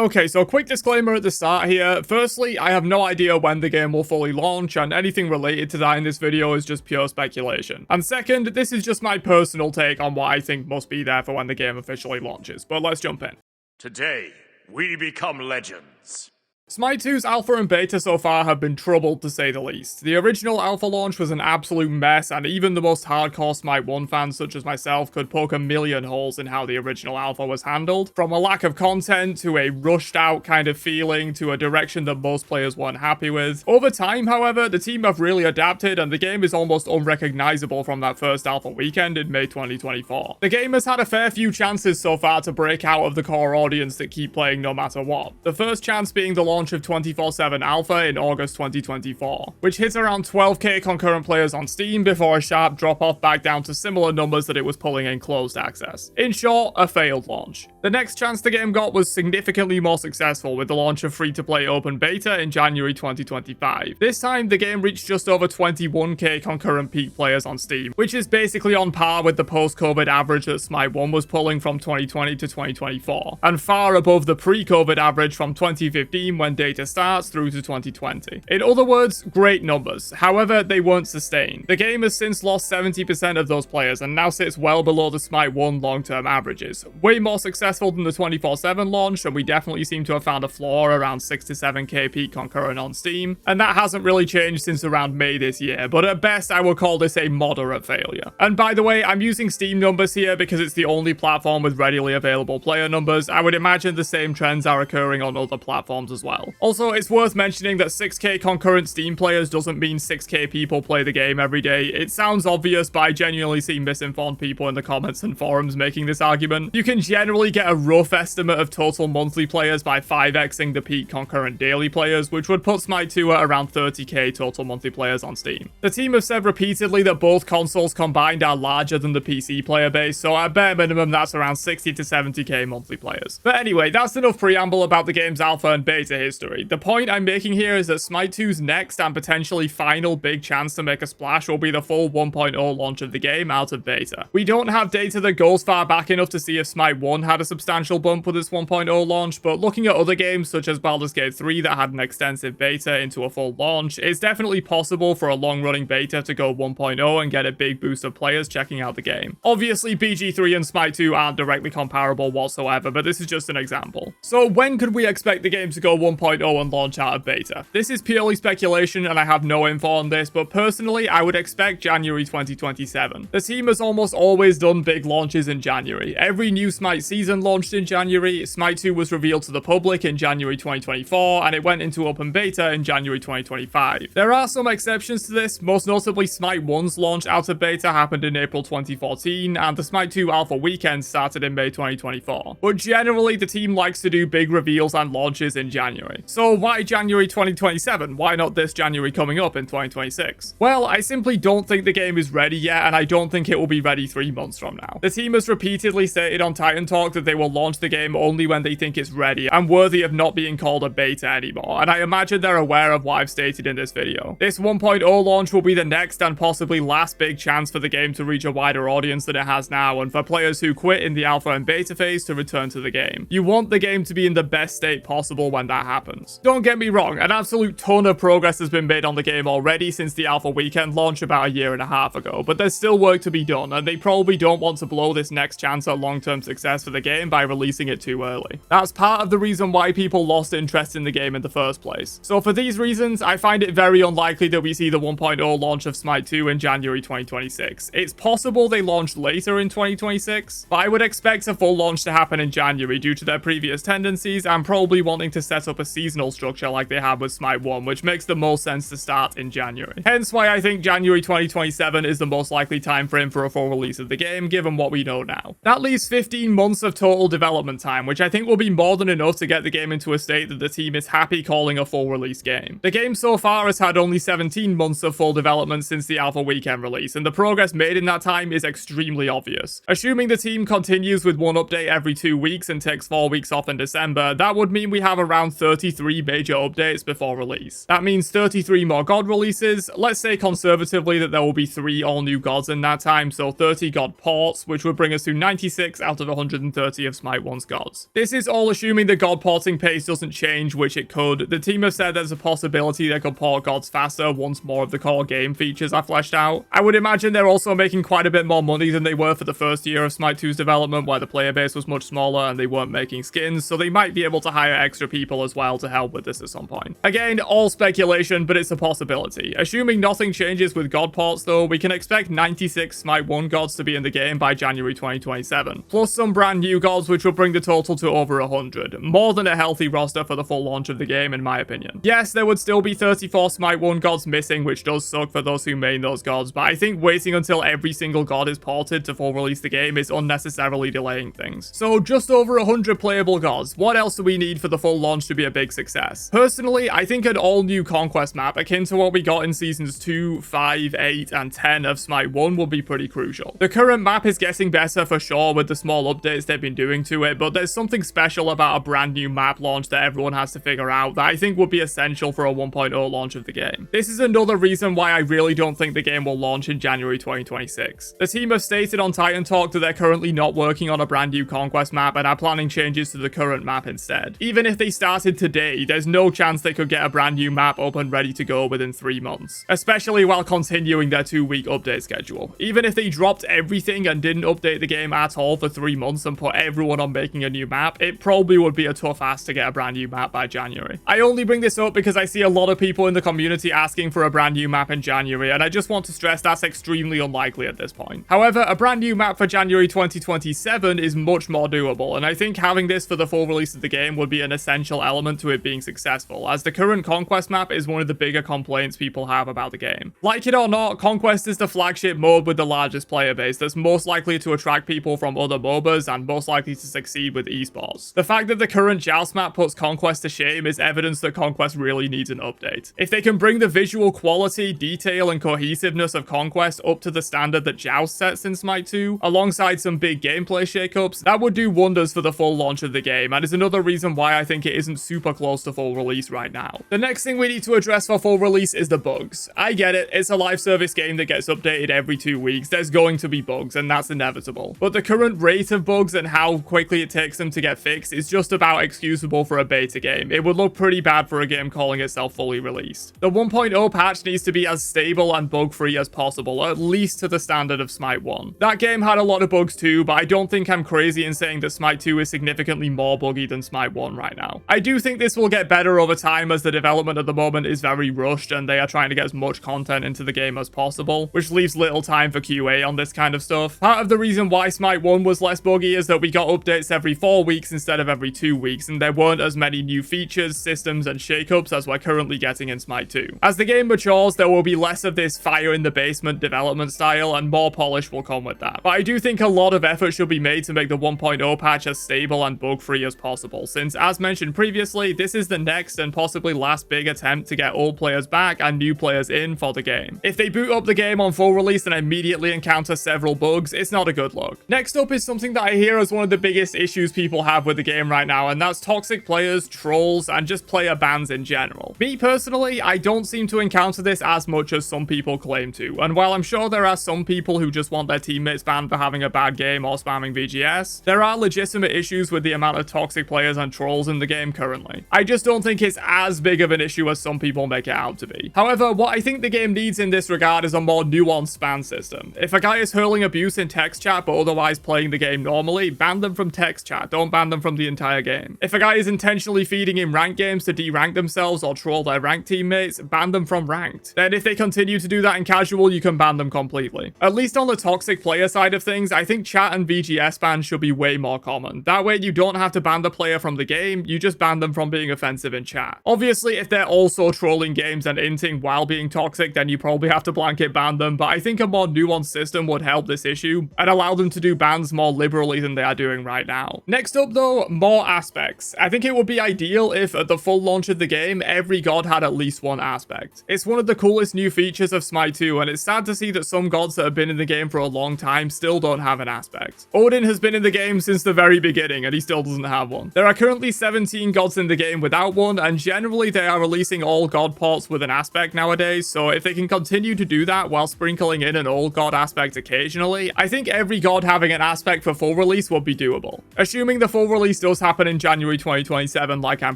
Okay, so quick disclaimer at the start here. Firstly, I have no idea when the game will fully launch, and anything related to that in this video is just pure speculation. And second, this is just my personal take on what I think must be there for when the game officially launches. But let's jump in. Today, we become legends. Smite 2's alpha and beta so far have been troubled to say the least. The original alpha launch was an absolute mess, and even the most hardcore Smite 1 fans such as myself could poke a million holes in how the original alpha was handled. From a lack of content, to a rushed out kind of feeling, to a direction that most players weren't happy with. Over time, however, the team have really adapted, and the game is almost unrecognizable from that first alpha weekend in May 2024. The game has had a fair few chances so far to break out of the core audience that keep playing no matter what. The first chance being the launch of 24/7 Alpha in August 2024, which hit around 12k concurrent players on Steam before a sharp drop-off back down to similar numbers that it was pulling in closed access. In short, a failed launch. The next chance the game got was significantly more successful with the launch of free-to-play open beta in January 2025. This time, the game reached just over 21k concurrent peak players on Steam, which is basically on par with the post-COVID average that Smite 1 was pulling from 2020 to 2024, and far above the pre-COVID average from 2015 when data starts through to 2020. In other words, great numbers. However, they weren't sustained. The game has since lost 70% of those players and now sits well below the Smite 1 long-term averages. Way more successful than the 24/7 launch, and we definitely seem to have found a floor around 6 to 7k peak concurrent on Steam, and that hasn't really changed since around May this year, but at best I would call this a moderate failure. And by the way, I'm using Steam numbers here because it's the only platform with readily available player numbers. I would imagine the same trends are occurring on other platforms as well. Also, it's worth mentioning that 6k concurrent Steam players doesn't mean 6k people play the game every day. It sounds obvious, but I genuinely see misinformed people in the comments and forums making this argument. You can generally get a rough estimate of total monthly players by 5xing the peak concurrent daily players, which would put Smite 2 at around 30k total monthly players on Steam. The team have said repeatedly that both consoles combined are larger than the PC player base, so at bare minimum that's around 60 to 70k monthly players. But anyway, that's enough preamble about the game's alpha and beta history. The point I'm making here is that Smite 2's next and potentially final big chance to make a splash will be the full 1.0 launch of the game out of beta. We don't have data that goes far back enough to see if Smite 1 had a substantial bump with its 1.0 launch, but looking at other games such as Baldur's Gate 3 that had an extensive beta into a full launch, it's definitely possible for a long-running beta to go 1.0 and get a big boost of players checking out the game. Obviously, BG3 and Smite 2 aren't directly comparable whatsoever, but this is just an example. So when could we expect the game to go 1.0 and launch out of beta? This is purely speculation and I have no info on this, but personally I would expect January 2027. The team has almost always done big launches in January. Every new Smite season launched in January. Smite 2 was revealed to the public in January 2024 and it went into open beta in January 2025. There are some exceptions to this, most notably Smite 1's launch out of beta happened in April 2014 and the Smite 2 alpha weekend started in May 2024. But generally the team likes to do big reveals and launches in January. So why January 2027? Why not this January coming up in 2026? Well, I simply don't think the game is ready yet, and I don't think it will be ready 3 months from now. The team has repeatedly stated on Titan Talk that they will launch the game only when they think it's ready and worthy of not being called a beta anymore, and I imagine they're aware of what I've stated in this video. This 1.0 launch will be the next and possibly last big chance for the game to reach a wider audience than it has now, and for players who quit in the alpha and beta phase to return to the game. You want the game to be in the best state possible when that happens. Don't get me wrong, an absolute ton of progress has been made on the game already since the alpha weekend launch about a year and a half ago, but there's still work to be done, and they probably don't want to blow this next chance at long-term success for the game by releasing it too early. That's part of the reason why people lost interest in the game in the first place. So for these reasons, I find it very unlikely that we see the 1.0 launch of Smite 2 in January 2026. It's possible they launch later in 2026, but I would expect a full launch to happen in January due to their previous tendencies and probably wanting to set up a seasonal structure like they had with Smite 1, which makes the most sense to start in January. Hence why I think January 2027 is the most likely time frame for a full release of the game, given what we know now. That leaves 15 months of total development time, which I think will be more than enough to get the game into a state that the team is happy calling a full release game. The game so far has had only 17 months of full development since the alpha weekend release, and the progress made in that time is extremely obvious. Assuming the team continues with one update every 2 weeks and takes 4 weeks off in December, that would mean we have around 33 major updates before release. That means 33 more god releases. Let's say conservatively that there will be 3 all new gods in that time, so 30 god ports, which would bring us to 96 out of 130 of Smite 1's gods. This is all assuming the god porting pace doesn't change, which it could. The team have said there's a possibility they could port gods faster once more of the core game features are fleshed out. I would imagine they're also making quite a bit more money than they were for the first year of Smite 2's development, where the player base was much smaller and they weren't making skins, so they might be able to hire extra people as well to help with this at some point. Again, all speculation, but it's a possibility. Assuming nothing changes with god ports though, we can expect 96 Smite 1 gods to be in the game by January 2027, plus some brand new gods which will bring the total to over 100. More than a healthy roster for the full launch of the game in my opinion. Yes, there would still be 34 Smite 1 gods missing, which does suck for those who main those gods, but I think waiting until every single god is ported to full release the game is unnecessarily delaying things. So just over 100 playable gods. What else do we need for the full launch to be a big success? Personally, I think an all new Conquest map akin to what we got in seasons 2, 5, 8, and 10 of Smite 1 will be pretty crucial. The current map is getting better for sure with the small updates they've been doing to it, but there's something special about a brand new map launch that everyone has to figure out that I think would be essential for a 1.0 launch of the game. This is another reason why I really don't think the game will launch in January 2026. The team have stated on Titan Talk that they're currently not working on a brand new Conquest map and are planning changes to the current map instead. Even if they started today, there's no chance they could get a brand new map up and ready to go within 3 months, especially while continuing their 2-week update schedule. Even if they dropped everything and didn't update the game at all for 3 months and put everyone on making a new map, it probably would be a tough ask to get a brand new map by January. I only bring this up because I see a lot of people in the community asking for a brand new map in January, and I just want to stress that's extremely unlikely at this point. However, a brand new map for January 2027 is much more doable, and I think having this for the full release of the game would be an essential element to it being successful, as the current Conquest map is one of the bigger complaints people have about the game. Like it or not, Conquest is the flagship mode with the largest player base that's most likely to attract people from other MOBAs and most likely to succeed with esports. The fact that the current Joust map puts Conquest to shame is evidence that Conquest really needs an update. If they can bring the visual quality, detail, and cohesiveness of Conquest up to the standard that Joust sets in Smite 2, alongside some big gameplay shakeups, that would do wonders for the full launch of the game, and is another reason why I think it isn't super close to full release right now. The next thing we need to address for full release is the bugs. I get it, it's a live service game that gets updated every 2 weeks, there's going to be bugs, and that's inevitable. But the current rate of bugs and how quickly it takes them to get fixed is just about excusable for a beta game. It would look pretty bad for a game calling itself fully released. The 1.0 patch needs to be as stable and bug-free as possible, at least to the standard of Smite 1. That game had a lot of bugs too, but I don't think I'm crazy in saying that Smite 2 is significantly more buggy than Smite 1 right now. I do think this will get better over time, as the development at the moment is very rushed and they are trying to get as much content into the game as possible, which leaves little time for QA on this kind of stuff. Part of the reason why Smite 1 was less buggy is that we got updates every 4 weeks instead of every 2 weeks, and there weren't as many new features, systems, and shakeups as we're currently getting in Smite 2. As the game matures, there will be less of this fire in the basement development style, and more polish will come with that. But I do think a lot of effort should be made to make the 1.0 patch as stable and bug-free as possible, since, as mentioned previously, this is the next and possibly last big attempt to get old players back and new players in for the game. If they boot up the game on full release and immediately encounter several bugs, it's not a good look. Next up is something that I hear as one of the biggest issues people have with the game right now, and that's toxic players, trolls, and just player bans in general. Me personally, I don't seem to encounter this as much as some people claim to, and while I'm sure there are some people who just want their teammates banned for having a bad game or spamming VGS, there are legitimate issues with the amount of toxic players and trolls in the game currently. I just don't think it's as big of an issue as some people make it out to be. However, what I think the game needs in this regard is a more nuanced ban system. If a guy is hurling abuse in text chat but otherwise playing the game normally, ban them from text chat, don't ban them from the entire game. If a guy is intentionally feeding in ranked games to de-rank themselves or troll their ranked teammates, ban them from ranked. Then if they continue to do that in casual, you can ban them completely. At least on the toxic player side of things, I think chat and VGS bans should be way more common. That way you don't have to ban the player from the game, you just ban them from being offensive in chat. Obviously, if they're also trolling games and inting while being toxic, then you probably have to blanket ban them, but I think a more nuanced system would help this issue and allow them to do bans more liberally than they are doing right now. Next up though, more aspects. I think it would be ideal if at the full launch of the game, every god had at least one aspect. It's one of the coolest new features of Smite 2, and it's sad to see that some gods that have been in the game for a long time still don't have an aspect. Odin has been in the game since the very beginning and he still doesn't have one. There are currently 17 gods ports in the game without one, and generally they are releasing all God ports with an aspect nowadays, so if they can continue to do that while sprinkling in an all God aspect occasionally, I think every God having an aspect for full release would be doable. Assuming the full release does happen in January 2027 like I'm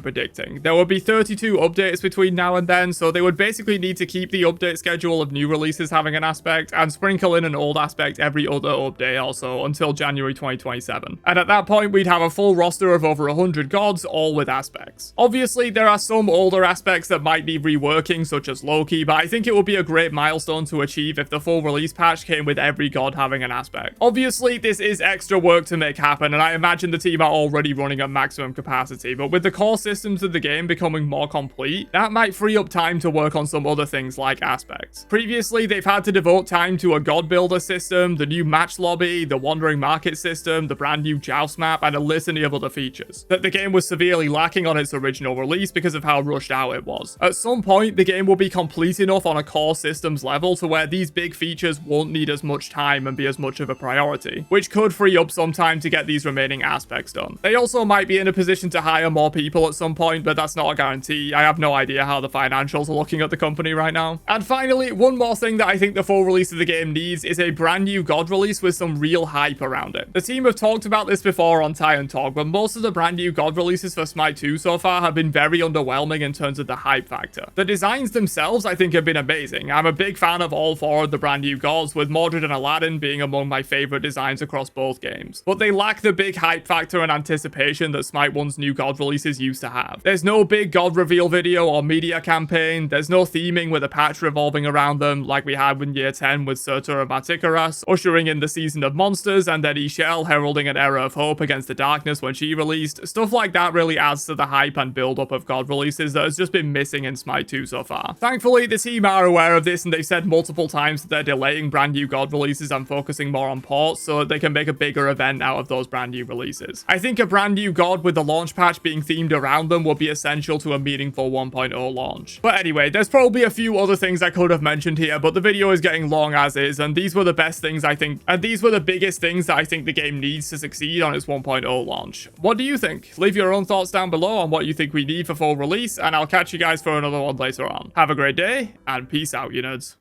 predicting. There will be 32 updates between now and then, so they would basically need to keep the update schedule of new releases having an aspect and sprinkle in an old aspect every other update also until January 2027. And at that point, we'd have a full roster of over 100 gods, all with aspects. Obviously, there are some older aspects that might need reworking, such as Loki, but I think it would be a great milestone to achieve if the full release patch came with every god having an aspect. Obviously, this is extra work to make happen, and I imagine the team are already running at maximum capacity, but with the core systems of the game becoming more complete, that might free up time to work on some other things like aspects. Previously, they've had to devote time to a god builder system, the new match lobby, the wandering market system, the brand new joust map, and a litany of other features that the game was severely lacking on its original release because of how rushed out it was. At some point, the game will be complete enough on a core systems level to where these big features won't need as much time and be as much of a priority, which could free up some time to get these remaining aspects done. They also might be in a position to hire more people at some point, but that's not a guarantee. I have no idea how the financials are looking at the company right now. And finally, one more thing that I think the full release of the game needs is a brand new god release with some real hype around it. The team have talked about this before on Tie and Talk, but most of the brand new god releases for Smite 2 so far have been very underwhelming in terms of the hype factor. The designs themselves I think have been amazing. I'm a big fan of all four of the brand new gods, with Mordred and Aladdin being among my favorite designs across both games. But they lack the big hype factor and anticipation that Smite 1's new god releases used to have. There's no big god reveal video or media campaign, there's no theming with a patch revolving around them like we had in Year 10 with Surtur and Matikaras, ushering in the season of monsters, and then Ishel heralding an era of hope against the darkness when she released. Stuff like that really adds to the hype and build up of god releases that has just been missing in Smite 2 so far. Thankfully, the team are aware of this, and they've said multiple times that they're delaying brand new god releases and focusing more on ports so that they can make a bigger event out of those brand new releases. I think a brand new god with the launch patch being themed around them will be essential to a meaningful 1.0 launch. But anyway, there's probably a few other things I could have mentioned here, but the video is getting long as is, and these were the best things I think, and these were the biggest things that I think the game needs to succeed on its 1.0 launch. What do you think? Leave your own thoughts down below on what you think we need for full release, and I'll catch you guys for another one later on. Have a great day, and peace out, you nerds.